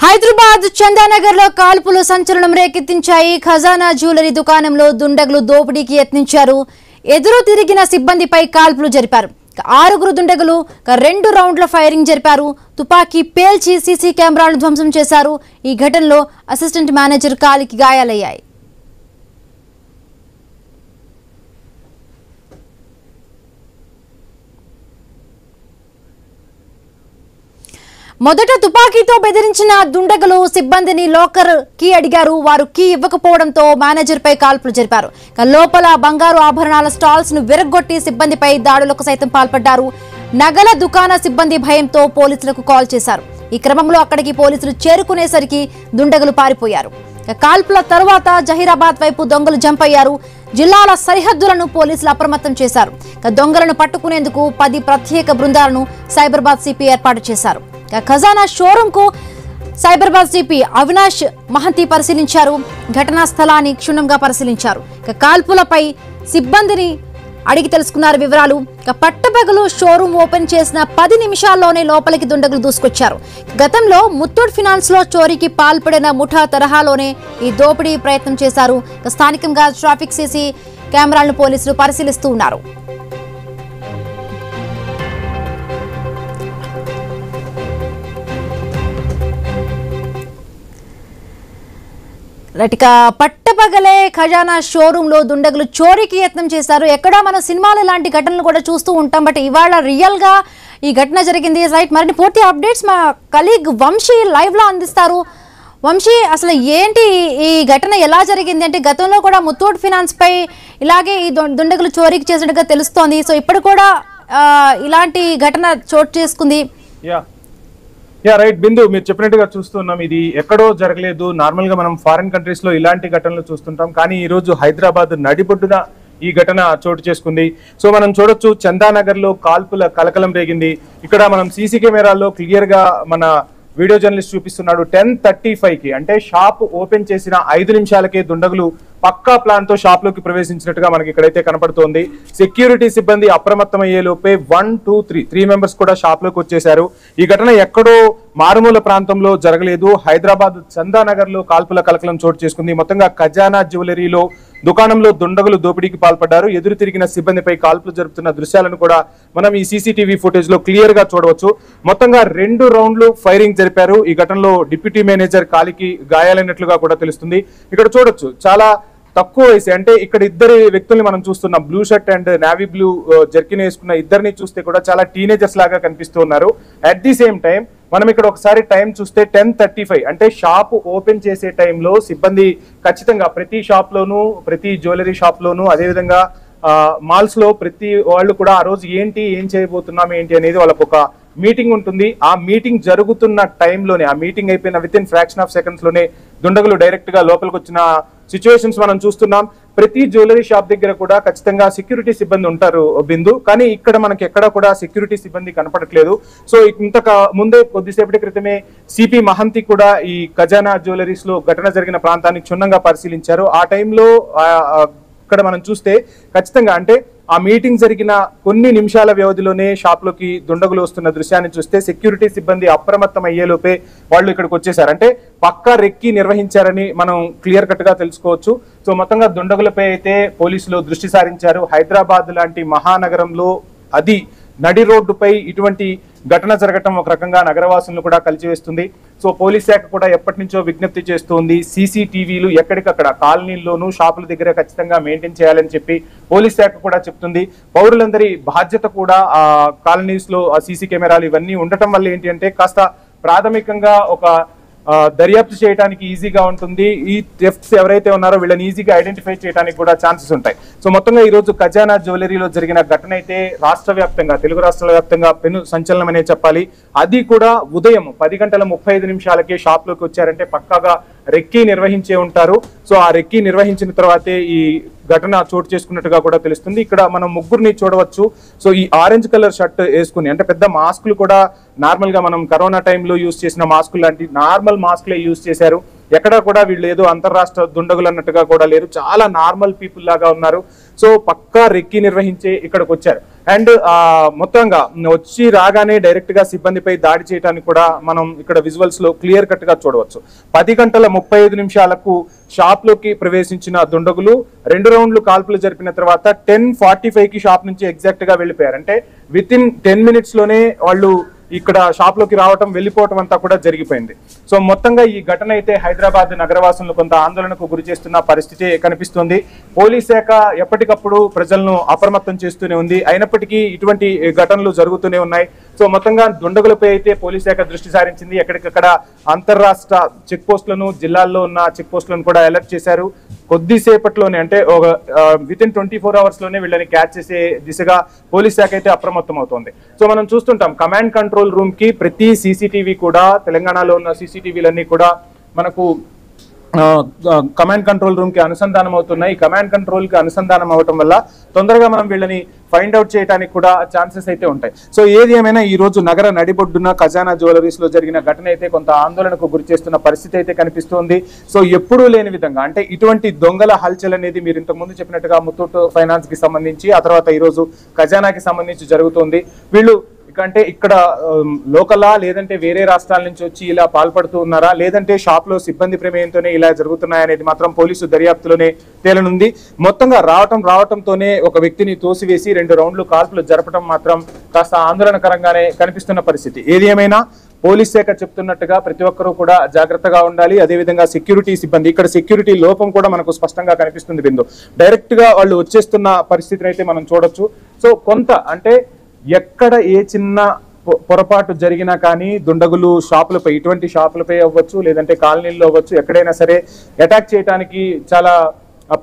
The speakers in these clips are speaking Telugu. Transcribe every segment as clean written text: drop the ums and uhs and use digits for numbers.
హైదరాబాద్ చందానగర్ లో కాల్పులు సంచలనం రేకెత్తించాయి. ఖజానా జ్యువెలరీ దుకాణంలో దుండగులు దోపిడీకి యత్నించారు. ఎదురు తిరిగిన సిబ్బందిపై కాల్పులు జరిపారు. 6 దుండగులు 2 రౌండ్ల ఫైరింగ్ జరిపారు. తుపాకీ పేల్చి సీసీ కెమెరాలను ధ్వంసం చేశారు. ఈ ఘటనలో అసిస్టెంట్ మేనేజర్ కాలికి గాయాలయ్యాయి. మొదట తుపాకీతో బెదిరించిన దుండగులు సిబ్బందిని లోకర్ కీ అడిగారు. వారు కీ ఇవ్వకపోవడంతో మేనేజర్ పై కాల్పులు జరిపారు. లోపల బంగారు ఆభరణాల స్టాల్స్ ను విరగ్గొట్టి సిబ్బందిపై దాడులకు సైతం పాల్పడ్డారు. నగల దుకాణ సిబ్బంది భయంతో పోలీసులకు కాల్ చేశారు. ఈ క్రమంలో అక్కడికి పోలీసులు చేరుకునేసరికి దుండగులు పారిపోయారు. కాల్పుల తరువాత జహీరాబాద్ వైపు దొంగలు జంప్ అయ్యారు. జిల్లాల సరిహద్దులను పోలీసులు అప్రమత్తం చేశారు. దొంగలను పట్టుకునేందుకు 10 ప్రత్యేక బృందాలను సైబరాబాద్ సిపి ఏర్పాటు చేశారు. ఖజానా షోరూమ్ కు సైబరాబాద్ సిపి అవినాష్ మహంతి పరిశీలించారు. ఘటనా స్థలాన్ని క్షుణ్ణంగా పరిశీలించారు. కాల్పులపై సిబ్బందిని అడిగి తెలుసుకున్నారు వివరాలు. పట్టపగలు షోరూమ్ ఓపెన్ చేసిన 10 నిమిషాల్లోనే లోపలికి దుండగులు దూసుకొచ్చారు. గతంలో ముత్తూట్ ఫినాన్స్ లో చోరీకి పాల్పడిన ముఠా తరహాలోనే ఈ దోపిడీ ప్రయత్నం చేశారు. స్థానికంగా ట్రాఫిక్ సీసీ కెమెరాలను పోలీసులు పరిశీలిస్తూ ఉన్నారు. పట్టపగలే ఖజానా షోరూమ్ లో దుండగులు చోరీకి యత్నం చేశారు. ఎక్కడా మనం సినిమాలు ఇలాంటి ఘటనలు కూడా చూస్తూ ఉంటాం. బట్ ఇవాళ రియల్ గా ఈ ఘటన జరిగింది. రైట్, మరిన్ని పూర్తి అప్డేట్స్ మా కలీగ్ వంశీ లైవ్ లో అందిస్తారు. వంశీ, అసలు ఏంటి ఈ ఘటన ఎలా జరిగింది? అంటే గతంలో కూడా ముత్తూట్ ఫినాన్స్ పై ఇలాగే ఈ దుండగులు చోరీకి చేసినట్టుగా తెలుస్తోంది. సో ఇప్పుడు కూడా ఇలాంటి ఘటన చోటు చేసుకుంది. రైట్ బిందు, మీరు చెప్పినట్టుగా చూస్తున్నాం. ఇది ఎక్కడో జరగలేదు. నార్మల్ గా మనం ఫారిన్ కంట్రీస్ లో ఇలాంటి ఘటనలు చూస్తుంటాం. కానీ ఈ రోజు హైదరాబాద్ నడిబొడ్డున ఈ ఘటన చోటు చేసుకుంది. సో మనం చూడొచ్చు, చందానగర్ లో కాల్పుల కలకలం రేగింది. ఇక్కడ మనం సీసీ కెమెరాల్లో క్లియర్ గా మన వీడియో జర్నలిస్ట్ చూపిస్తున్నాడు. 10:35కి అంటే షాప్ ఓపెన్ చేసిన 5 నిమిషాలకే దుండగులు పక్కా ప్లాన్ తో షాప్ లోకి ప్రవేశించినట్టుగా మనకి ఇక్కడైతే కనపడుతోంది. సెక్యూరిటీ సిబ్బంది అప్రమత్తమయ్యే లోపే 1, 2, 3 మెంబర్స్ కూడా షాప్ లోకి వచ్చేశారు. ఈ ఘటన ఎక్కడో మారుమూల ప్రాంతంలో జరగలేదు. హైదరాబాద్ చందానగర్ లో కాల్పుల కలకలం చోటు చేసుకుంది. మొత్తంగా ఖజానా జ్యువెలరీలో దుకాణంలో దుండగులు దోపిడీకి పాల్పడ్డారు. ఎదురు తిరిగిన సిబ్బందిపై కాల్పులు జరుపుతున్న దృశ్యాలను కూడా మనం ఈ సీసీటీవీ ఫుటేజ్ లో క్లియర్ గా చూడవచ్చు. మొత్తంగా 2 రౌండ్లు ఫైరింగ్ జరిపారు. ఈ ఘటనలో డిప్యూటీ మేనేజర్ కాలికి గాయాలైనట్లుగా కూడా తెలుస్తుంది. ఇక్కడ చూడొచ్చు, చాలా తక్కువ వయసు, అంటే ఇక్కడ 2 వ్యక్తుల్ని మనం చూస్తున్నాం. Blue shirt and navy blue jerkin వేసుకున్న ఇద్దరిని చూస్తే కూడా చాలా టీనేజర్స్ లాగా కనిపిస్తూ ఉన్నారు. అట్ ది సేమ్ టైం మనం ఇక్కడ ఒకసారి టైం చూస్తే 10:35 అంటే షాప్ ఓపెన్ చేసే టైంలో సిబ్బంది ఖచ్చితంగా ప్రతి షాప్ లోను, ప్రతి జ్యువెలరీ షాప్ లోను, అదేవిధంగా మాల్స్ లో ప్రతి వాళ్ళు కూడా ఆ రోజు ఏం చేయబోతున్నాం ఏంటి అనేది వాళ్ళకు ఒక మీటింగ్ ఉంటుంది. ఆ మీటింగ్ జరుగుతున్న టైంలోనే, ఆ మీటింగ్ అయిపోయిన with in fraction of seconds లోనే దుండగులు డైరెక్ట్ గా లోపలికి వచ్చిన సిచ్యువేషన్స్ మనం చూస్తున్నాం. ప్రతి జ్యువెలరీ షాప్ దగ్గర కూడా ఖచ్చితంగా సెక్యూరిటీ సిబ్బంది ఉంటారు బిందు, కానీ ఇక్కడ మనకి ఎక్కడ కూడా సెక్యూరిటీ సిబ్బంది కనపడట్లేదు. సో ఇంతక ముందే కొద్దిసేపటి క్రితమే సిపి మహంతి కూడా ఈ ఖజానా జ్యువెలరీస్ లో ఘటన జరిగిన ప్రాంతాన్ని క్షుణ్ణంగా పరిశీలించారు. ఆ టైంలో ఇక్కడ మనం చూస్తే ఖచ్చితంగా అంటే ఆ మీటింగ్ జరిగిన కొన్ని నిమిషాల వ్యవధిలోనే షాప్ లోకి దుండగులు వస్తున్న దృశ్యాన్ని చూస్తే సెక్యూరిటీ సిబ్బంది అప్రమత్తం అయ్యేలోపే వాళ్ళు ఇక్కడికి వచ్చేసారు. అంటే పక్కా రెక్కి నిర్వహించారని మనం క్లియర్ కట్ గా తెలుసుకోవచ్చు. సో మొత్తంగా దుండగులపై అయితే పోలీసులు దృష్టి సారించారు. హైదరాబాద్ లాంటి మహానగరంలో అది నడి రోడ్డుపై ఇటువంటి ఘటన జరగటం ఒక రకంగా నగరవాసులను కూడా కలిచివేస్తుంది. సో పోలీస్ శాఖ కూడా ఎప్పటి నుంచో విజ్ఞప్తి చేస్తోంది, సీసీటీవీలు ఎక్కడికక్కడ కాలనీల్లోనూ షాపుల దగ్గర ఖచ్చితంగా మెయింటైన్ చేయాలని చెప్పి పోలీస్ శాఖ కూడా చెప్తుంది. పౌరులందరి బాధ్యత కూడా ఆ కాలనీస్ లో ఆ సీసీ కెమెరాలు ఇవన్నీ ఉండటం వల్ల ఏంటి అంటే కాస్త ప్రాథమికంగా ఒక దర్యాప్తు చేయడానికి ఈజీగా ఉంటుంది. ఈ థెఫ్ట్స్ ఎవరైతే ఉన్నారో వీళ్ళని ఈజీగా ఐడెంటిఫై చేయడానికి కూడా ఛాన్సెస్ ఉంటాయి. సో మొత్తంగా ఈ రోజు ఖజానా జ్యువెలరీలో జరిగిన ఘటన అయితే రాష్ట్ర వ్యాప్తంగా, తెలుగు రాష్ట్రాల వ్యాప్తంగా పెను సంచలనం అనే చెప్పాలి. అది కూడా ఉదయం 10:35 షాప్ లోకి వచ్చారంటే పక్కాగా రెక్కీ నిర్వహించే ఉంటారు. సో ఆ రెక్కీ నిర్వహించిన తర్వాతే ఈ ఘటన చోటు చేసుకున్నట్టుగా కూడా తెలుస్తుంది. ఇక్కడ మనం ముగ్గురిని చూడవచ్చు. సో ఈ ఆరెంజ్ కలర్ షర్ట్ వేసుకుని, అంటే పెద్ద మాస్కులు కూడా నార్మల్ గా మనం కరోనా టైంలో యూజ్ చేసిన మాస్కులు లాంటి నార్మల్ మాస్కులే యూజ్ చేశారు. ఎక్కడా కూడా వీళ్ళు ఏదో అంతర్రాష్ట్ర దుండగులు అన్నట్టుగా కూడా లేరు, చాలా నార్మల్ పీపుల్ లాగా ఉన్నారు. సో పక్కా రెక్కి నిర్వహించే ఇక్కడికి వచ్చారు. అండ్ మొత్తంగా వచ్చి రాగానే డైరెక్ట్ గా సిబ్బందిపై దాడి చేయడానికి కూడా మనం ఇక్కడ విజువల్స్ లో క్లియర్ కట్ గా చూడవచ్చు. 10:35 షాప్ లోకి ప్రవేశించిన దుండగులు 2 రౌండ్లు కాల్పులు జరిపిన తర్వాత 10:45కి షాప్ నుంచి ఎగ్జాక్ట్ గా వెళ్ళిపోయారు. అంటే విత్ ఇన్ 10 minutes లోనే వాళ్ళు ఇక్కడ షాప్ లోకి రావటం వెళ్ళిపోవటం అంతా కూడా జరిగిపోయింది. సో మొత్తంగా ఈ ఘటన అయితే హైదరాబాద్ నగరవాసులను కొంత ఆందోళనకు గురి చేస్తున్న పరిస్థితి కనిపిస్తుంది. పోలీస్ శాఖ ఎప్పటికప్పుడు ప్రజలను అప్రమత్తం చేస్తూనే ఉంది, అయినప్పటికీ ఇటువంటి ఘటనలు జరుగుతూనే ఉన్నాయి. సో మొత్తంగా దుండగులపై అయితే పోలీస్ శాఖ దృష్టి సారించింది. ఎక్కడికక్కడ అంతర్రాష్ట్ర చెక్ పోస్టులను, జిల్లాల్లో ఉన్న చెక్ పోస్టులను కూడా అలర్ట్ చేశారు. కొద్దిసేపట్లోనే అంటే విత్ ఇన్ 24 hours లోనే వీళ్ళని క్యాచ్ చేసే దిశగా పోలీస్ శాఖ అయితే అప్రమత్తం అవుతోంది. సో మనం చూస్తుంటాం కమాండ్ కంట్రోల్ రూమ్ కి ప్రతి సీసీటీవీ కూడా, తెలంగాణలో ఉన్న సీసీటీవీలన్నీ కూడా మనకు కమాండ్ కంట్రోల్ రూమ్ కి అనుసంధానం అవుతున్నాయి. కమాండ్ కంట్రోల్ కి అనుసంధానం అవటం వల్ల తొందరగా మనం వీళ్ళని ఫైండ్ అవుట్ చేయడానికి కూడా ఛాన్సెస్ అయితే ఉంటాయి. సో ఏది ఏమైనా ఈ రోజు నగర నడిబొడ్డున ఖజానా జ్యువెలరీస్ లో జరిగిన ఘటన అయితే కొంత ఆందోళనకు గురి చేస్తున్న పరిస్థితి అయితే కనిపిస్తోంది. సో ఎప్పుడూ లేని విధంగా అంటే ఇటువంటి దొంగల హల్చల్ అనేది మీరు ఇంతకు ముందు చెప్పినట్టుగా ముత్తూట్ ఫైనాన్స్ కి సంబంధించి, ఆ తర్వాత ఈ రోజు ఖజానాకి సంబంధించి జరుగుతుంది. వీళ్ళు అంటే ఇక్కడ లోకలా లేదంటే వేరే రాష్ట్రాల నుంచి వచ్చి ఇలా పాల్పడుతూ ఉన్నారా, లేదంటే షాప్ లో సిబ్బంది ప్రమేయంతోనే ఇలా జరుగుతున్నాయనేది మాత్రం పోలీసు దర్యాప్తులోనే తేలనుంది. మొత్తంగా రావటంతోనే ఒక వ్యక్తిని తోసివేసి 2 రౌండ్లు కాల్పులు జరపడం మాత్రం కాస్త ఆందోళనకరంగానే కనిపిస్తున్న పరిస్థితి. ఏది ఏమైనా పోలీస్ శాఖ చెప్తున్నట్టుగా ప్రతి ఒక్కరూ కూడా జాగ్రత్తగా ఉండాలి. అదేవిధంగా సెక్యూరిటీ సిబ్బంది, ఇక్కడ సెక్యూరిటీ లోపం కూడా మనకు స్పష్టంగా కనిపిస్తుంది. బిందు డైరెక్ట్ గా వాళ్ళు వచ్చేస్తున్న పరిస్థితిని అయితే మనం చూడొచ్చు. సో కొంత అంటే ఎక్కడ ఏ చిన్న పొరపాటు జరిగినా కానీ దుండగులు షాపులపై, ఇటువంటి షాపులపై అవ్వచ్చు లేదంటే కాలనీల్లో అవ్వచ్చు, ఎక్కడైనా సరే అటాక్ చేయడానికి చాలా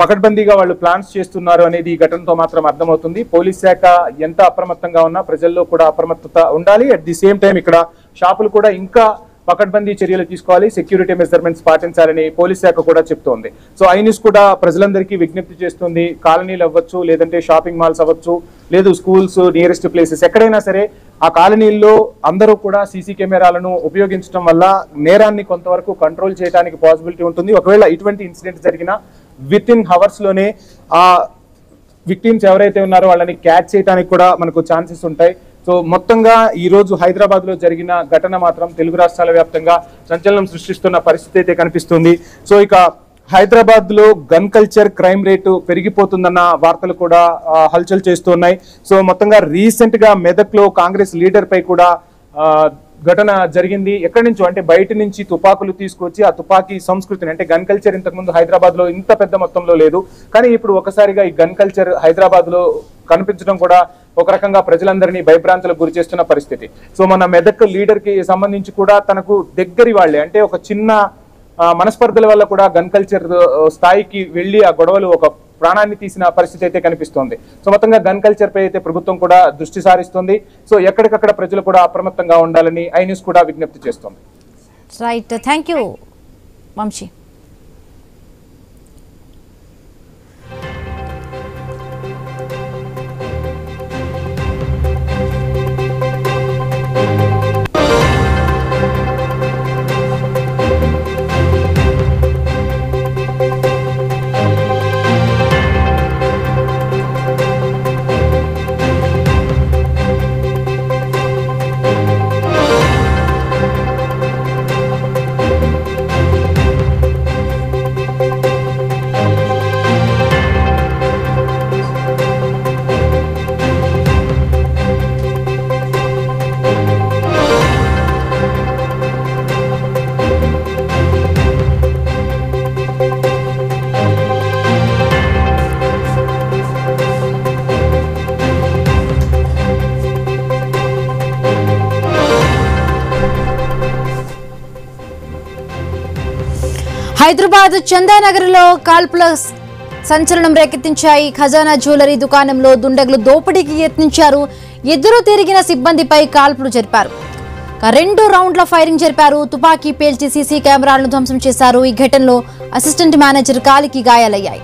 పకడ్బందీగా వాళ్ళు ప్లాన్స్ చేస్తున్నారు అనేది ఈ ఘటనతో మాత్రం అర్థమవుతుంది. పోలీస్ శాఖ ఎంత అప్రమత్తంగా ఉన్నా ప్రజల్లో కూడా అప్రమత్తత ఉండాలి. అట్ ది సేమ్ టైం ఇక్కడ షాపులు కూడా ఇంకా పకడ్బందీ చర్యలు తీసుకోవాలి, సెక్యూరిటీ మెజర్మెంట్స్ పాటించాలని పోలీస్ శాఖ కూడా చెప్తోంది. సో ఐన్యూస్ కూడా ప్రజలందరికీ విజ్ఞప్తి చేస్తుంది. కాలనీలు అవ్వచ్చు లేదంటే షాపింగ్ మాల్స్ అవ్వచ్చు, లేదు స్కూల్స్, నియరెస్ట్ ప్లేసెస్ ఎక్కడైనా సరే ఆ కాలనీల్లో అందరూ కూడా సీసీ కెమెరాలను ఉపయోగించడం వల్ల నేరాన్ని కొంతవరకు కంట్రోల్ చేయడానికి పాసిబిలిటీ ఉంటుంది. ఒకవేళ ఇటువంటి ఇన్సిడెంట్ జరిగినా విత్ ఇన్ అవర్స్ లోనే ఆ విక్టిమ్స్ ఎవరైతే ఉన్నారో వాళ్ళని క్యాచ్ చేయడానికి కూడా మనకు ఛాన్సెస్ ఉంటాయి. సో మొత్తంగా ఈ రోజు హైదరాబాద్ లో జరిగిన ఘటన మాత్రం తెలుగు రాష్ట్రాల వ్యాప్తంగా సంచలనం సృష్టిస్తున్న పరిస్థితి అయితే కనిపిస్తుంది. సో ఇక హైదరాబాద్ లో గన్ కల్చర్, క్రైమ్ రేటు పెరిగిపోతుందన్న వార్తలు కూడా హల్చల్ చేస్తున్నాయి. సో మొత్తంగా రీసెంట్ గా మెదక్ లో కాంగ్రెస్ లీడర్ పై కూడా ఘటన జరిగింది. ఎక్కడి నుంచో అంటే బయట నుంచి తుపాకులు తీసుకొచ్చి ఆ తుపాకీ సంస్కృతిని, అంటే గన్ కల్చర్ ఇంతకుముందు హైదరాబాద్ లో ఇంత పెద్ద మొత్తంలో లేదు, కానీ ఇప్పుడు ఒకసారిగా ఈ గన్ కల్చర్ హైదరాబాద్ లో కనిపించడం కూడా ఒక రకంగా ప్రజలందరినీ భయభ్రాంతులకు గురి చేస్తున్న పరిస్థితి. సో మన మెదక్ లీడర్ కి సంబంధించి కూడా తనకు దగ్గరి వాళ్ళే, అంటే ఒక చిన్న మనస్పర్ధల వల్ల కూడా గన్ కల్చర్ స్థాయికి వెళ్లి ఆ గొడవలు ఒక ప్రాణాన్ని తీసిన పరిస్థితి అయితే కనిపిస్తోంది. సో మొత్తంగా గన్ కల్చర్ పై అయితే ప్రభుత్వం కూడా దృష్టి సారిస్తుంది. సో ఎక్కడికక్కడ ప్రజలు కూడా అప్రమత్తంగా ఉండాలని ఐన్యూస్ కూడా విజ్ఞప్తి చేస్తోంది. Right, thank you Vamshi. Hyderabad చందానగర్లో కాల్పుల సంచలనం రేకెత్తించాయి. ఖజానా జ్యువెలరీ దుకాణంలో దుండగులు దోపిడీకి యత్నించారు. ఎదురు తిరిగిన సిబ్బందిపై కాల్పులు జరిపారు. 2 రౌండ్ల ఫైరింగ్ జరిపారు. తుపాకీ పేల్చి సీసీ కెమెరాలను ధ్వంసం చేశారు. ఈ ఘటనలో అసిస్టెంట్ మేనేజర్ కాలికి గాయాలయ్యాయి.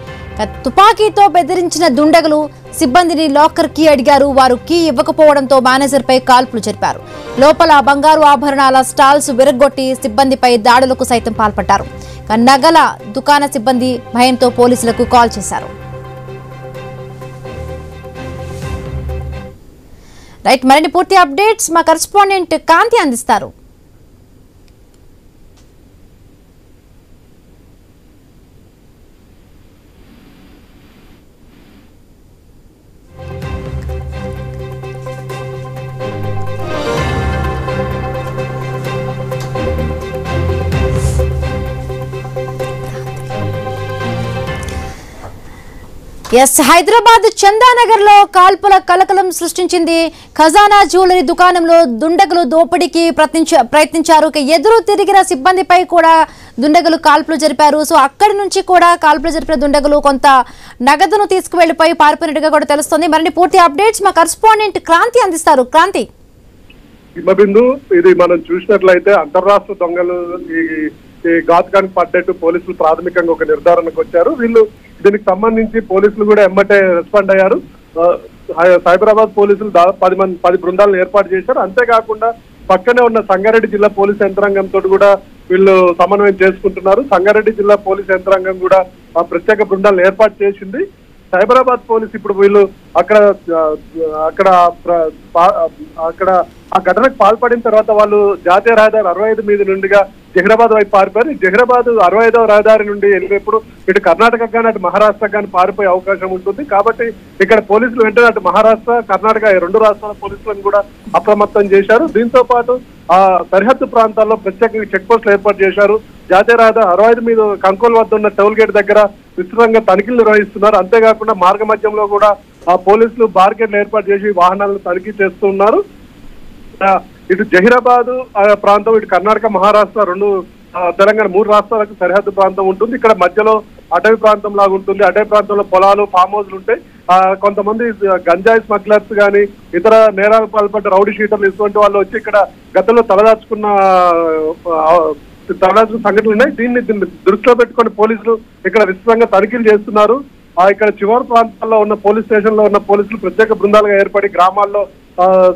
తుపాకీతో బెదిరించిన దుండగులు సిబ్బందిని లాకర్ కీ అడిగారు. వారు కీ ఇవ్వకపోవడంతో మేనేజర్ పై కాల్పులు జరిపారు. లోపల బంగారు ఆభరణాల స్టాల్స్ విరగ్గొట్టి సిబ్బందిపై దాడులకు సైతం పాల్పడ్డారు. నగల దుకాణ సిబ్బంది భయంతో పోలీసులకు కాల్ చేశారు. రైట్, మరిన్ని పూర్తి అప్డేట్స్ మా కరెస్పాండెంట్ కాంతి అందిస్తారు. హైదరాబాద్ చందానగర్ లో కాల్పుల కలకలం సృష్టించింది. ఖజానా జ్యువెలరీ దుకాణంలో దుండగులు దోపిడీకి ప్రయత్నించారు. ఎదురు తిరిగిన సిబ్బందిపై కూడా దుండగులు కాల్పులు జరిపారు. సో అక్కడి నుంచి కూడా కాల్పులు జరిపిన దుండగులు కొంత నగదును తీసుకువెళ్లిపోయి పారిపోయినట్టుగా కూడా తెలుస్తుంది. మరిన్ని పూర్తి అప్డేట్స్ మా కరెస్పాండెంట్ క్రాంతి అందిస్తారు. క్రాంతి. హిమబిందు, ఇది మనం చూసినట్లయితే అంతర్రాష్ట్ర దొంగలు ఈ ఘాతుకానికి పడ్డట్టు పోలీసులు ప్రాథమికంగా ఒక నిర్ధారణకు వచ్చారు. వీళ్ళు దీనికి సంబంధించి పోలీసులు కూడా ఎమ్మటే రెస్పాండ్ అయ్యారు. సైబరాబాద్ పోలీసులు 10 బృందాలను ఏర్పాటు చేశారు. అంతేకాకుండా పక్కనే ఉన్న సంగారెడ్డి జిల్లా పోలీస్ యంత్రాంగంతో కూడా వీళ్ళు సమన్వయం చేసుకుంటున్నారు. సంగారెడ్డి జిల్లా పోలీస్ యంత్రాంగం కూడా ప్రత్యేక బృందాలను ఏర్పాటు చేసింది. సైబరాబాద్ పోలీసు ఇప్పుడు వీళ్ళు అక్కడ ఆ ఘటనకు పాల్పడిన తర్వాత వాళ్ళు జాతీయ రహదారి 65 మీద నుండిగా జహీరాబాద్ వైపు పారిపోయారు. జహీరాబాద్ 65వ రహదారి నుండి వెళ్ళినప్పుడు ఇటు కర్ణాటక కానీ అటు మహారాష్ట్ర కానీ పారిపోయే అవకాశం ఉంటుంది. కాబట్టి ఇక్కడ పోలీసులు వెంటనే అటు మహారాష్ట్ర కర్ణాటక 2 రాష్ట్రాల పోలీసులను కూడా అప్రమత్తం చేశారు. దీంతో పాటు ఆ సరిహద్దు ప్రాంతాల్లో ప్రత్యేకంగా చెక్ పోస్టులు ఏర్పాటు చేశారు. జాతీయ రహదారి 65 మీద కంకోల్ వద్ద ఉన్న టోల్ గేట్ దగ్గర విస్తృతంగా తనిఖీలు నిర్వహిస్తున్నారు. అంతేకాకుండా మార్గ మధ్యంలో కూడా ఆ పోలీసులు బార్గేట్లు ఏర్పాటు చేసి వాహనాలను తనిఖీ చేస్తున్నారు. ఇటు జహీరాబాద్ ప్రాంతం, ఇటు కర్ణాటక మహారాష్ట్ర తెలంగాణ 3 రాష్ట్రాలకు సరిహద్దు ప్రాంతం ఉంటుంది. ఇక్కడ మధ్యలో అటవీ ప్రాంతం లాగా ఉంటుంది. అటవీ ప్రాంతంలో పొలాలు, ఫామ్ హౌస్లు ఉంటాయి. కొంతమంది గంజాయి స్మగ్లర్స్ కానీ ఇతర నేరాలకు పాల్పడ్డ రౌడీ షీటర్లు ఇటువంటి వాళ్ళు వచ్చి ఇక్కడ గతంలో తలదాచుకున్న సంఘటనలు ఉన్నాయి. దీన్ని దృష్టిలో పెట్టుకుని పోలీసులు ఇక్కడ విస్తృతంగా తనిఖీలు చేస్తున్నారు. ఇక్కడ చివరి ప్రాంతాల్లో ఉన్న పోలీస్ స్టేషన్ లో ఉన్న పోలీసులు ప్రత్యేక బృందాలుగా ఏర్పడి గ్రామాల్లో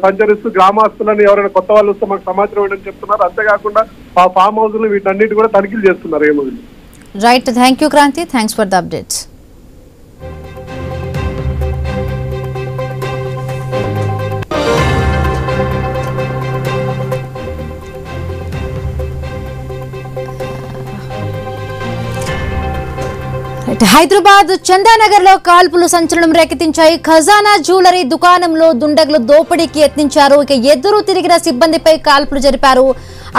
సంచరిస్తూ గ్రామస్తులను ఎవరైనా కొత్త వాళ్ళు వస్తే మాకు సమాచారం ఇవ్వడం చెప్తున్నారు. అంతేకాకుండా ఆ ఫామ్ హౌస్లు వీటన్నిటి కూడా తనిఖీలు చేస్తున్నారు. ఏమో right, thank you Kranti, thanks for the updates. Hyderabad Chandanagar లో కాల్పులు సంచలనం రేకెత్తించాయి. ఖజానా జ్యువెలరీ దుకాణంలో దుండగులు దోపిడీకి యత్నించారు. ఎదురు తిరిగిన సిబ్బందిపై కాల్పులు జరిపారు.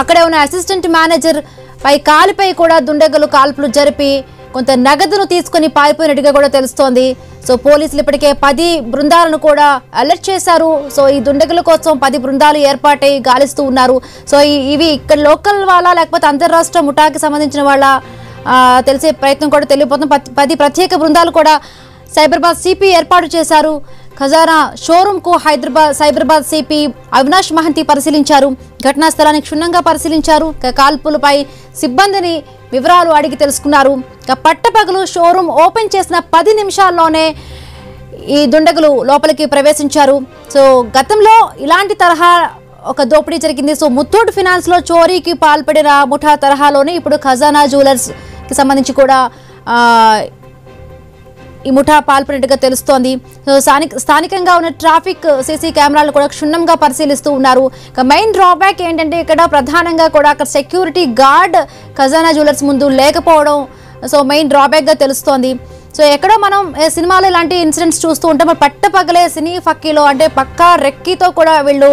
అక్కడే ఉన్న అసిస్టెంట్ మేనేజర్ పై కాలిపై కూడా దుండగులు కాల్పులు జరిపి కొంత నగదును తీసుకుని పారిపోయినట్టుగా కూడా తెలుస్తోంది. సో పోలీసులు ఇప్పటికే 10 బృందాలను కూడా అలర్ట్ చేశారు. సో ఈ దుండగుల కోసం 10 బృందాలు ఏర్పాటై గాలిస్తూ ఉన్నారు. సో ఇవి ఇక్కడ లోకల్ వాళ్ళ లేకపోతే అంతర్రాష్ట్ర ముఠాకి సంబంధించిన వాళ్ళ తెలిసే ప్రయత్నం కూడా తెలియపోతుంది. 10 ప్రత్యేక బృందాలు కూడా సైబరాబాద్ సిపి ఏర్పాటు చేశారు. ఖజానా షోరూమ్ కు సైబరాబాద్ సిపి అవినాష్ మహంతి పరిశీలించారు. ఘటనా స్థలాన్ని క్షుణ్ణంగా పరిశీలించారు. కాల్పులపై సిబ్బందిని వివరాలు అడిగి తెలుసుకున్నారు. పట్టపగలు షోరూమ్ ఓపెన్ చేసిన 10 నిమిషాల్లోనే ఈ దుండగులు లోపలికి ప్రవేశించారు. సో గతంలో ఇలాంటి తరహా ఒక దోపిడీ జరిగింది. సో ముత్తూట్ ఫినాన్స్ లో చోరీకి పాల్పడిన ముఠా తరహాలోనే ఇప్పుడు ఖజానా జ్యువెలర్స్ కి సంబంధించి కూడా ఈ ముఠా పాల్పడినట్టుగా తెలుస్తోంది. సో స్థానికంగా ఉన్న ట్రాఫిక్ సీసీ కెమెరాలు కూడా క్షుణ్ణంగా పరిశీలిస్తూ ఉన్నారు. మెయిన్ డ్రాబ్యాక్ ఏంటంటే ఇక్కడ ప్రధానంగా కూడా అక్కడ సెక్యూరిటీ గార్డ్ ఖజానా జ్యువెలర్స్ ముందు లేకపోవడం సో మెయిన్ డ్రాబ్యాక్ గా తెలుస్తోంది. సో ఎక్కడో మనం సినిమాలో ఇలాంటి ఇన్సిడెంట్స్ చూస్తూ ఉంటాం. పట్టపగలే సినీ ఫక్కీలో అంటే పక్కా రెక్కీతో కూడా వీళ్ళు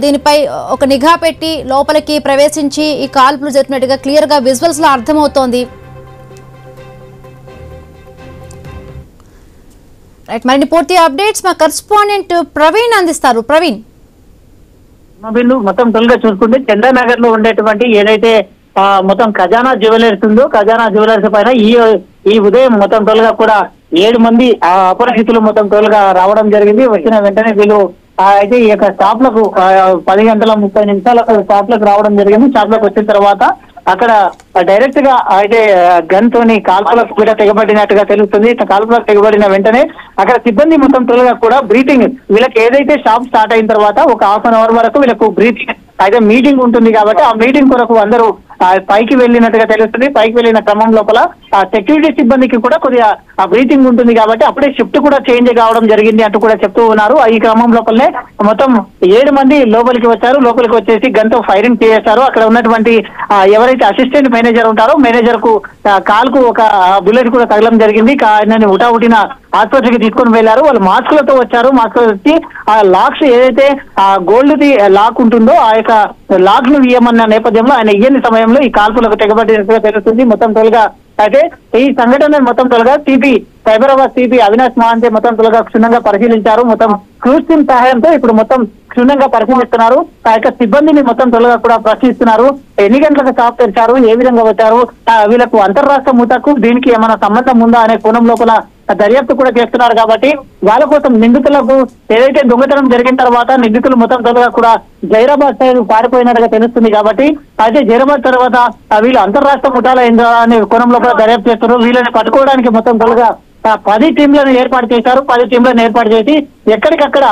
దీనిపై ఒక నిఘా పెట్టి లోపలికి ప్రవేశించి ఈ కాల్పులు జరిపినట్టుగా క్లియర్ గా విజువల్స్ లో అర్థమవుతోంది. రైట్, మరిన్ని పూర్తి అప్డేట్స్ మా కరెస్పాండెంట్ ప్రవీణ్ అందిస్తారు. ప్రవీణ్. మొత్తం తొలిగా చూసుకుంటే చందానగర్ లో ఉండేటువంటి ఏదైతే మొత్తం ఖజానా జ్యువెలర్స్ ఉందో ఖజానా జ్యువెలర్స్ పైన ఈ ఉదయం మొత్తం తొలిగా కూడా 7 మంది అపరిచితులు మొత్తం తోలుగా రావడం జరిగింది. వచ్చిన వెంటనే వీళ్ళు అయితే ఈ యొక్క స్టాప్ లకు 10 గంటల 30 నిమిషాలకు స్టాప్ లకు రావడం జరిగింది. స్టాప్ లకు వచ్చిన తర్వాత అక్కడ డైరెక్ట్ గా అయితే గన్ తోని కాల్పులకు కూడా తెగబడినట్టుగా తెలుస్తుంది. కాల్పులకు తెగబడిన వెంటనే అక్కడ సిబ్బంది మొత్తం తొలగా కూడా బ్రీతింగ్, వీళ్ళకి ఏదైతే షాప్ స్టార్ట్ అయిన తర్వాత ఒక హాఫ్ అన్ అవర్ వరకు వీళ్ళకు బ్రీతింగ్ అయితే మీటింగ్ ఉంటుంది కాబట్టి ఆ మీటింగ్ కొరకు అందరూ పైకి వెళ్ళినట్టుగా తెలుస్తుంది. పైకి వెళ్ళిన క్రమం లోపల ఆ సెక్యూరిటీ సిబ్బందికి కూడా కొద్దిగా ఆ బ్రీతింగ్ ఉంటుంది కాబట్టి అప్పుడే షిఫ్ట్ కూడా చేంజ్ కావడం జరిగింది అంటూ కూడా చెప్తూ ఉన్నారు. ఈ క్రమం లోపలనే మొత్తం 7 మంది లోపలికి వచ్చారు. లోపలికి వచ్చేసి గన్తో ఫైరింగ్ చేశారు. అక్కడ ఉన్నటువంటి ఎవరైతే అసిస్టెంట్ మేనేజర్ ఉంటారో మేనేజర్ కు కాలుకు ఒక బుల్లెట్ కూడా తగలడం జరిగింది. ఆయనని ఉటావుటిన ఆసుపత్రికి తీసుకొని వెళ్లారు. వాళ్ళు మాస్కులతో వచ్చారు. మాస్కులు వచ్చి ఆ లాక్స్ ఏదైతే ఆ గోల్డ్ ది లాక్ ఉంటుందో ఆ యొక్క లాక్ ను ఇయ్యమన్న నేపథ్యంలో ఆయన ఇయ్యని సమయంలో ఈ కాల్పులకు తెగబడినట్టుగా తెలుస్తుంది. మొత్తం తొలగా అయితే ఈ సంఘటన మొత్తం తొలగా సిపి సైబరాబాద్ సిపి అవినాష్ మహాంతే మొత్తం తొలగా క్షుణ్ణంగా పరిశీలించారు. మొత్తం క్రూజ్ టీమ్ సహాయంతో ఇప్పుడు మొత్తం క్షుణ్ణంగా పరిశీలిస్తున్నారు. ఆ యొక్క సిబ్బందిని మొత్తం తొలగా కూడా ప్రశ్నిస్తున్నారు. ఎన్ని గంటలకు షాప్ తెరిచారు, ఏ విధంగా వచ్చారు, వీళ్ళకు అంతర్రాష్ట్ర ముఠాకు దీనికి ఏమైనా సంబంధం ఉందా అనే కోణం లోపల దర్యాప్తు కూడా చేస్తున్నారు. కాబట్టి వాళ్ళ కోసం నిందితులకు ఏదైతే దొంగతనం జరిగిన తర్వాత నిందితులు మొత్తం తొలగా కూడా జైరాబాద్ సైడ్ పారిపోయినట్టుగా తెలుస్తుంది. కాబట్టి అయితే జైరాబాద్ తర్వాత వీళ్ళు అంతర్రాష్ట్ర ముఠాల అనే కోణంలో కూడా దర్యాప్తు చేస్తున్నారు. వీళ్ళని పట్టుకోవడానికి మొత్తం తొలగా 10 టీంలను ఏర్పాటు చేశారు. 10 టీంలను ఏర్పాటు చేసి ఎక్కడికక్కడ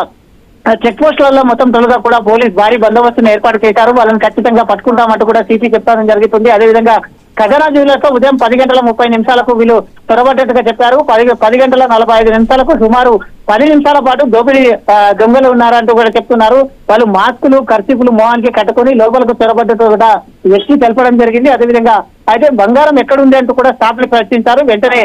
చెక్ పోస్టులలో మొత్తం తొలగా కూడా పోలీస్ భారీ బందోబస్తును ఏర్పాటు చేశారు. వాళ్ళని ఖచ్చితంగా పట్టుకుంటామంటూ కూడా సిపి చెప్పడం జరుగుతుంది. అదేవిధంగా ఖజానా జ్యువెలర్స్ ఉదయం 10:30 వీళ్ళు చొరబడ్డట్టుగా చెప్పారు. 10:45 సుమారు 10 నిమిషాల పాటు దోపిడీ దొంగలు ఉన్నారంటూ కూడా చెప్తున్నారు. వాళ్ళు మాస్కులు కర్చీపులు మొహానికి కట్టుకుని లోపలకు చొరబడ్డట్టు కూడా వ్యక్తి తెలపడం జరిగింది. అదేవిధంగా అయితే బంగారం ఎక్కడుంది అంటూ కూడా స్టాఫ్ ని ప్రశ్నించారు. వెంటనే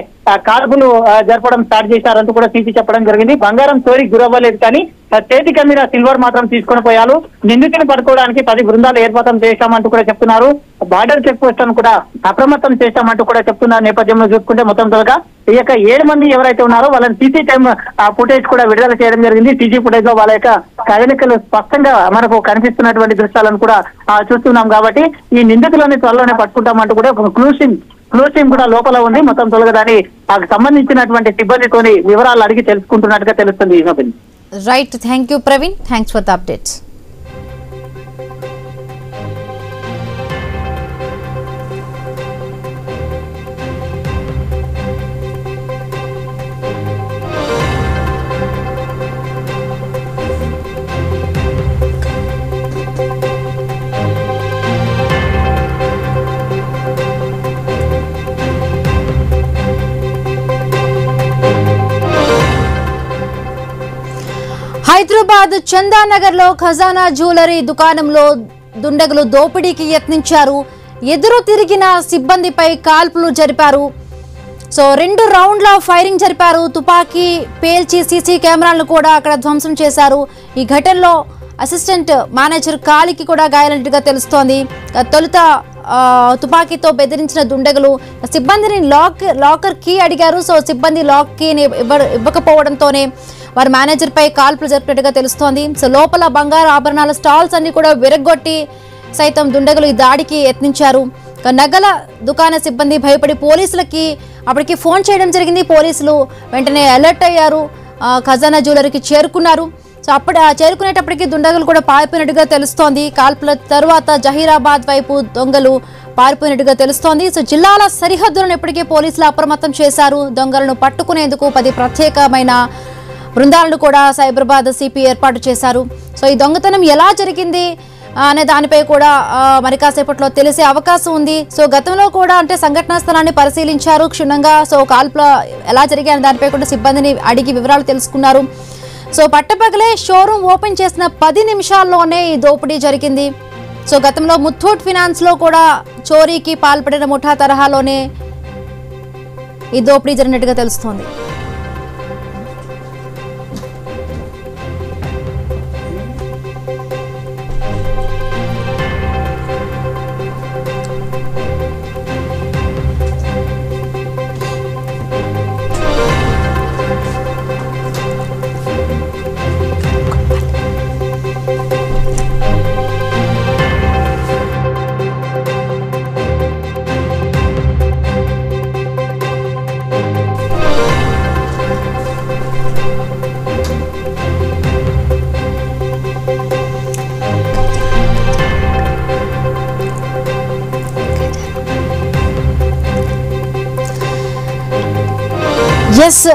కాల్పులు జరపడం స్టార్ట్ చేశారంటూ కూడా సిపి చెప్పడం జరిగింది. బంగారం చోరీ గురవ్వలేదు కానీ చేతికి అందిన సిల్వర్ మాత్రం తీసుకొని పోయారు. నిందితుని పట్టుకోవడానికి 10 బృందాలు ఏర్పాటు చేశామంటూ కూడా చెప్తున్నారు. బార్డర్ చెక్ పోస్ట్ ను కూడా అప్రమత్తం చేశామంటూ కూడా చెప్తున్న నేపథ్యంలో చూసుకుంటే మొత్తం త్వరగా ఈ యొక్క 7 మంది ఎవరైతే ఉన్నారో వాళ్ళని సీసీ టైమ్ ఫుటేజ్ కూడా విడుదల చేయడం జరిగింది. సీసీ ఫుటేజ్ లో వాళ్ళ యొక్క కదలికలు స్పష్టంగా మనకు కనిపిస్తున్నటువంటి దృశ్యాలను కూడా చూస్తున్నాం. కాబట్టి ఈ నిందితులని త్వరలోనే పట్టుకుంటామంటూ కూడా ఒక క్లూ టీమ్ కూడా లోపల ఉంది. మొత్తం తొలగా దాని సంబంధించినటువంటి సిబ్బందితోని వివరాలు అడిగి తెలుసుకుంటున్నట్టుగా తెలుస్తుంది. Right, thank you Praveen, thanks for the updates. Hyderabad Chandanagar లో ఖజానా జ్యువెలరీ దుకాణంలో దుండగులు దోపిడీకి యత్నించారు. ఎదురు తిరిగిన సిబ్బందిపై కాల్పులు జరిపారు. సో 2 రౌండ్ల ఫైరింగ్ జరిపారు. తుపాకీ పేల్చి సీసీ కెమెరాలను కూడా అక్కడ ధ్వంసం చేశారు. ఈ ఘటనలో అసిస్టెంట్ మేనేజర్ కాలికి కూడా గాయాలైనట్టుగా తెలుస్తోంది. తొలుత తుపాకీతో బెదిరించిన దుండగులు సిబ్బందిని లాకర్ కీ అడిగారు. సో సిబ్బంది లాక్ కీని ఇవ్వకపోవడంతోనే వారి మేనేజర్ పై కాల్పులు జరిపినట్టుగా తెలుస్తోంది. సో లోపల బంగారు ఆభరణాల స్టాల్స్ అన్ని కూడా విరగ్గొట్టి సైతం దుండగులు ఈ దాడికి యత్నించారు. నగల దుకాణ సిబ్బంది భయపడి పోలీసులకి అప్పటికి ఫోన్ చేయడం జరిగింది. పోలీసులు వెంటనే అలర్ట్ అయ్యారు. ఖజానా జ్యువెలరీకి చేరుకున్నారు. సో చేరుకునేటప్పటికి దుండగులు కూడా పారిపోయినట్టుగా తెలుస్తోంది. కాల్పుల తరువాత జహీరాబాద్ వైపు దొంగలు పారిపోయినట్టుగా తెలుస్తోంది. సో జిల్లాల సరిహద్దులను ఇప్పటికే పోలీసులు అప్రమత్తం చేశారు. దొంగలను పట్టుకునేందుకు 10 ప్రత్యేకమైన బృందాలను కూడా సైబరాబాద్ సిపి ఏర్పాటు చేశారు. సో ఈ దొంగతనం ఎలా జరిగింది అనే దానిపై కూడా మరి కాసేపట్లో తెలిసే అవకాశం ఉంది. సో గతంలో కూడా అంటే సంఘటనా స్థలాన్ని పరిశీలించారు క్షుణ్ణంగా. సో కాల్పుల ఎలా జరిగాయనే దానిపై కూడా సిబ్బందిని అడిగి వివరాలు తెలుసుకున్నారు. సో పట్టపగలే షోరూమ్ ఓపెన్ చేసిన 10 నిమిషాల్లోనే ఈ దోపిడీ జరిగింది. సో గతంలో ముత్తూట్ ఫైనాన్స్ లో కూడా చోరీకి పాల్పడిన ముఠా తరహాలోనే ఈ దోపిడీ జరిగినట్టుగా తెలుస్తోంది. ఎస్,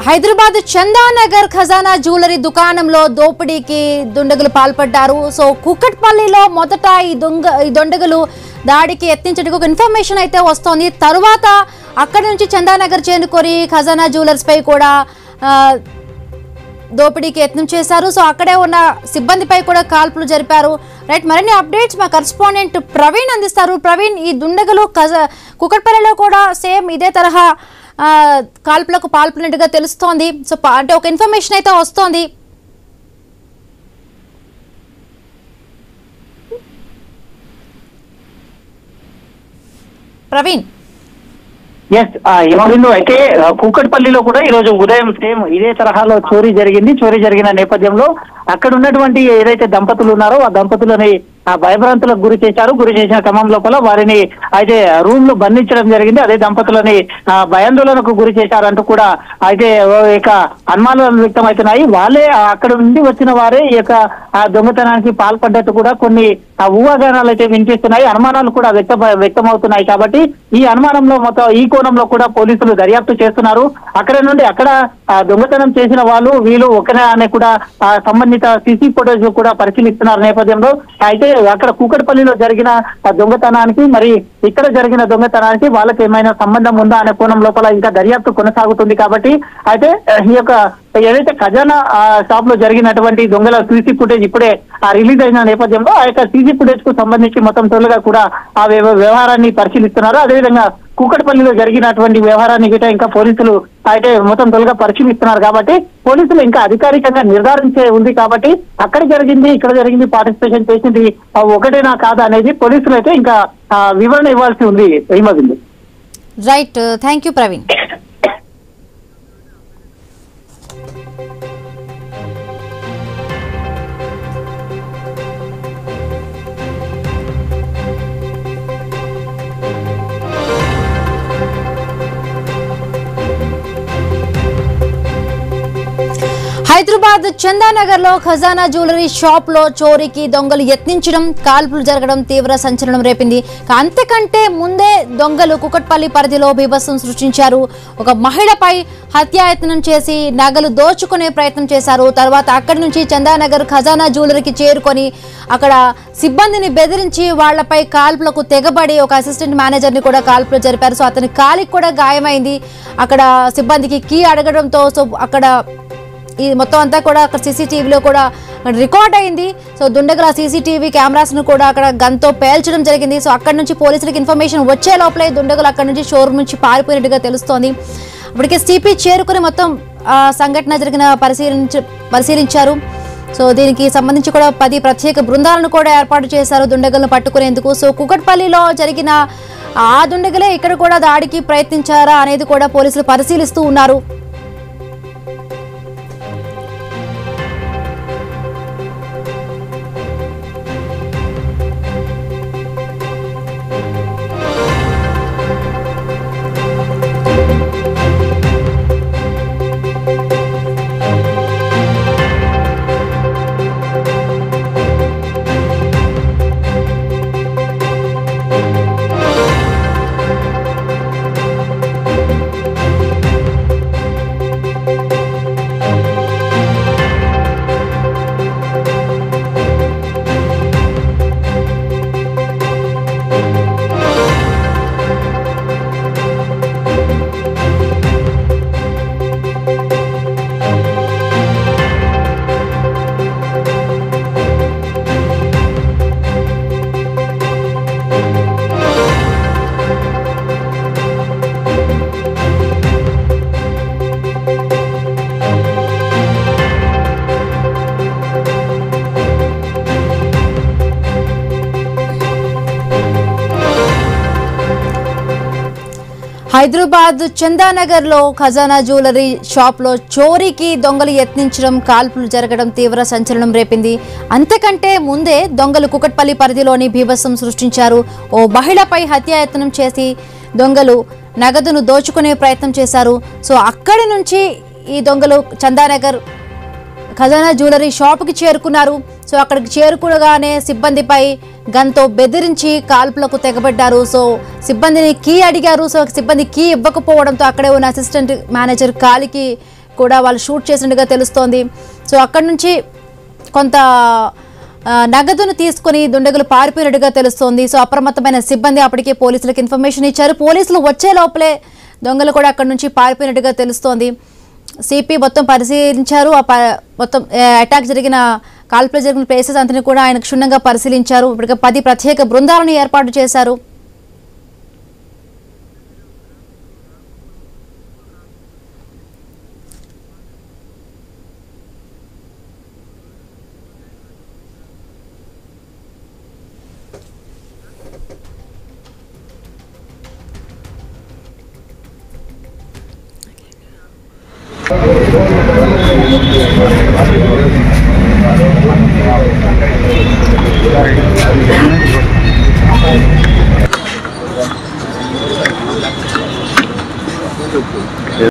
హైదరాబాద్ చందానగర్ ఖజానా జ్యువెలరీ దుకాణంలో దోపిడీకి దుండగులు పాల్పడ్డారు. సో కుకట్పల్లిలో మొదట ఈ దుండగులు దాడికి యత్నించడానికి ఒక ఇన్ఫర్మేషన్ అయితే వస్తోంది. తరువాత అక్కడి నుంచి చందానగర్ చేరుకొని ఖజానా జ్యువెలర్స్ పై కూడా దోపిడీకి యత్నం చేశారు. సో అక్కడే ఉన్న సిబ్బందిపై కూడా కాల్పులు జరిపారు. రైట్, మరిన్ని అప్డేట్స్ మా కరెస్పాండెంట్ ప్రవీణ్ అందిస్తారు. ప్రవీణ్, ఈ దుండగులు కుకట్పల్లిలో కూడా సేమ్ ఇదే తరహా కాల్పులకు పాల్పడినట్టుగా తెలుస్తోంది. సో అంటే ఒక ఇన్ఫర్మేషన్ అయితే వస్తోంది. ప్రవీణ్. ఎస్, ఏమో అయితే కూకట్పల్లిలో కూడా ఈ రోజు ఉదయం సేమ్ ఇదే తరహాలో చోరీ జరిగింది. చోరీ జరిగిన నేపథ్యంలో అక్కడ ఉన్నటువంటి ఏదైతే దంపతులు ఉన్నారో ఆ దంపతులని భయభ్రాంతులకు గురి చేసిన క్రమం లోపల వారిని అయితే రూమ్ లో బంధించడం జరిగింది. అదే దంపతులని భయాందోళనకు గురి చేశారంటూ కూడా అయితే ఇక అనుమానాలు వ్యక్తమవుతున్నాయి. వాళ్ళే అక్కడ నుండి వచ్చిన వారే ఈ యొక్క దొంగతనానికి పాల్పడ్డట్టు కూడా కొన్ని ఊహాగానాలు అయితే వినిపిస్తున్నాయి. అనుమానాలు కూడా వ్యక్తమవుతున్నాయి. కాబట్టి ఈ అనుమానంలో మొత్తం ఈ కోణంలో కూడా పోలీసులు దర్యాప్తు చేస్తున్నారు. అక్కడ నుండి అక్కడ దొంగతనం చేసిన వాళ్ళు వీళ్ళు ఒకనే అనే కూడా సంబంధిత సీసీ ఫుటేజ్ కూడా పరిశీలిస్తున్నారు నేపథ్యంలో అయితే అక్కడ కూకట్పల్లిలో జరిగిన దొంగతనానికి మరి ఇక్కడ జరిగిన దొంగతనానికి వాళ్ళకి ఏమైనా సంబంధం ఉందా అనే కోణం లోపల ఇంకా దర్యాప్తు కొనసాగుతుంది. కాబట్టి అయితే ఈ యొక్క ఏదైతే ఖజానా షాప్ లో జరిగినటువంటి దొంగల సీసీ ఫుటేజ్ ఇప్పుడే రిలీజ్ అయిన నేపథ్యంలో ఆ యొక్క సీసీ ఫుటేజ్ కు సంబంధించి మొత్తం తొలుగా కూడా ఆ వ్యవహారాన్ని పరిశీలిస్తున్నారు. అదేవిధంగా కూకట్పల్లిలో జరిగినటువంటి వ్యవహారాన్ని గిట్ట ఇంకా పోలీసులు అయితే మొత్తం తొలుగా పరిశీలిస్తున్నారు. కాబట్టి పోలీసులు ఇంకా అధికారికంగా నిర్ధారించే ఉంది. కాబట్టి అక్కడ జరిగింది ఇక్కడ జరిగింది పార్టిసిపేషన్ చేసింది ఒకటేనా కాదా అనేది పోలీసులు అయితే ఇంకా వివరణ ఇవ్వాల్సి ఉంది. ఏమవుతుంది? Right, thank you Praveen. Hyderabad Chandanagar లో ఖజానా జ్యువెలరీ షాప్ లో చోరీకి దొంగలు యత్నించడం, కాల్పులు జరగడం తీవ్ర సంచలనం రేపింది. అంతకంటే ముందే దొంగలు కుకట్పల్లి పరిధిలో బీభత్సం సృష్టించారు. ఒక మహిళపై హత్యాయత్నం చేసి నగలు దోచుకునే ప్రయత్నం చేశారు. తర్వాత అక్కడి నుంచి చందానగర్ ఖజానా జ్యువెలరీకి చేరుకొని అక్కడ సిబ్బందిని బెదిరించి వాళ్లపై కాల్పులకు తెగబడి ఒక అసిస్టెంట్ మేనేజర్ ని కూడా కాల్పులు జరిపారు. సో అతని కాలికి కూడా గాయమైంది. అక్కడ సిబ్బందికి కీ అడగడంతో సో అక్కడ ఈ మొత్తం అంతా కూడా అక్కడ సీసీటీవీలో కూడా రికార్డ్ అయింది. సో దుండగుల సీసీటీవీ కెమెరాస్ ను కూడా అక్కడ గన్తో పేల్చడం జరిగింది. సో అక్కడ నుంచి పోలీసులకు ఇన్ఫర్మేషన్ వచ్చే లోపలే దుండగులు అక్కడ నుంచి షోరూమ్ నుంచి పారిపోయినట్టుగా తెలుస్తోంది. అప్పటికే సిపి చేరుకుని మొత్తం సంఘటన జరిగిన పరిశీలించారు. సో దీనికి సంబంధించి కూడా 10 ప్రత్యేక బృందాలను కూడా ఏర్పాటు చేశారు దుండగులను పట్టుకునేందుకు. సో కుకట్పల్లిలో జరిగిన ఆ దుండగులే ఇక్కడ కూడా దాడికి ప్రయత్నించారా అనేది కూడా పోలీసులు పరిశీలిస్తూ ఉన్నారు. హైదరాబాద్ చందానగర్ లో ఖజానా జ్యువెలరీ షాప్ లో చోరీకి దొంగలు యత్నించడం, కాల్పులు జరగడం తీవ్ర సంచలనం రేపింది. అంతకంటే ముందే దొంగలు కుకట్పల్లి పరిధిలోని బీభత్సం సృష్టించారు. ఓ మహిళపై హత్యాయత్నం చేసి దొంగలు నగదును దోచుకునే ప్రయత్నం చేశారు. సో అక్కడి నుంచి ఈ దొంగలు చందానగర్ ఖజానా జ్యువెలరీ షాపుకి చేరుకున్నారు. సో అక్కడికి చేరుకునగానే సిబ్బందిపై గన్తో బెదిరించి కాల్పులకు తెగబడ్డారు. సో సిబ్బందిని కీ అడిగారు. సో సిబ్బంది కీ ఇవ్వకపోవడంతో అక్కడే ఉన్న అసిస్టెంట్ మేనేజర్ కాలికి కూడా వాళ్ళు షూట్ చేసినట్టుగా తెలుస్తోంది. సో అక్కడి నుంచి కొంత నగదును తీసుకుని దుండగులు పారిపోయినట్టుగా తెలుస్తోంది. సో అప్రమత్తమైన సిబ్బంది అప్పటికే పోలీసులకు ఇన్ఫర్మేషన్ ఇచ్చారు. పోలీసులు వచ్చే లోపలే దొంగలు కూడా అక్కడి నుంచి పారిపోయినట్టుగా తెలుస్తోంది. సిపి మొత్తం పరిశీలించారు. మొత్తం అటాక్ జరిగిన కాల్పులు జరిగిన ప్లేసెస్ అంతని కూడా ఆయన క్షుణ్ణంగా పరిశీలించారు. ఇప్పటికే 10 ప్రత్యేక బృందాలను ఏర్పాటు చేశారు.